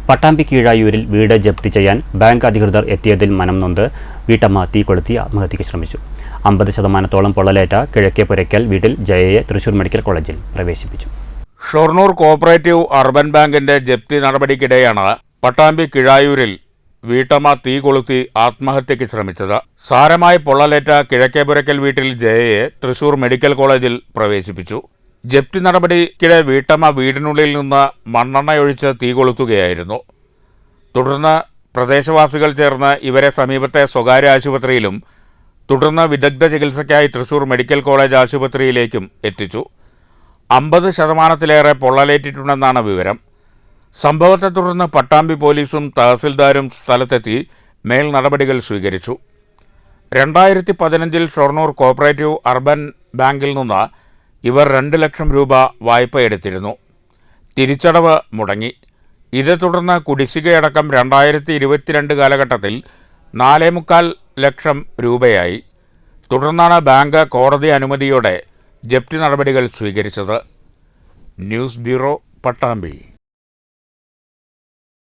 പട്ടാമ്പി കീഴായൂരിൽ വീട് ജപ്തി ചെയ്യാൻ ബാങ്ക് അധികൃതർ എത്തിയതിൽ മനം നൊന്ത് വീട്ടമ്മ തീ കൊളുത്തി ആത്മഹത്യയ്ക്ക് ശ്രമിച്ചു. 50% പൊള്ളലേറ്റ കിഴക്കേ പുരയ്ക്കൽ വീട്ടിൽ ജയയെ തൃശൂർ മെഡിക്കൽ കോളേജിൽ പ്രവേശിപ്പിച്ചു. ഷൊർണൂർ കോഓപ്പറേറ്റീവ് അർബൻ ബാങ്കിന്റെ ജപ്തി നടപടിക്കിടെയാണ് പട്ടാമ്പി കീഴായൂരിൽ വീട്ടമ്മ തീ കൊളുത്തി ആത്മഹത്യയ്ക്ക് ശ്രമിച്ചത്. സാരമായ പൊള്ളലേറ്റ കിഴക്കേ പുരയ്ക്കൽ വീട്ടിൽ ജയയെ തൃശൂർ മെഡിക്കൽ കോളേജിൽ പ്രവേശിപ്പിച്ചു. ജപ്തി നടപടിക്കിടെ വീട്ടമ്മ വീടിനുള്ളിൽ നിന്ന് മണ്ണെണ്ണയൊഴിച്ച് തീ കൊളുത്തുകയായിരുന്നു. തുടർന്ന് പ്രദേശവാസികൾ ചേർന്ന് ഇവരെ സമീപത്തെ സ്വകാര്യ ആശുപത്രിയിലും തുടർന്ന് വിദഗ്ധ ചികിത്സയ്ക്കായി തൃശൂർ മെഡിക്കൽ കോളേജ് ആശുപത്രിയിലേക്കും എത്തിച്ചു. 50%-ലേറെ പൊള്ളലേറ്റിട്ടുണ്ടെന്നാണ് വിവരം. സംഭവത്തെ തുടർന്ന് പട്ടാമ്പി പോലീസും തഹസിൽദാരും സ്ഥലത്തെത്തി മേൽ നടപടികൾ സ്വീകരിച്ചു. 2015 ഷൊർണൂർ കോഓപ്പറേറ്റീവ് അർബൻ ബാങ്കിൽ നിന്ന് ഇവർ 2 ലക്ഷം രൂപ വായ്പയെടുത്തിരുന്നു. തിരിച്ചടവ് മുടങ്ങി. ഇതേ തുടർന്ന് കുടിശ്ശികയടക്കം 2022 കാലഘട്ടത്തിൽ 4.25 ലക്ഷം രൂപയായി. തുടർന്നാണ് ബാങ്ക് കോടതി അനുമതിയോടെ ജപ്തി നടപടികൾ സ്വീകരിച്ചത്. News bureau, Pattambi.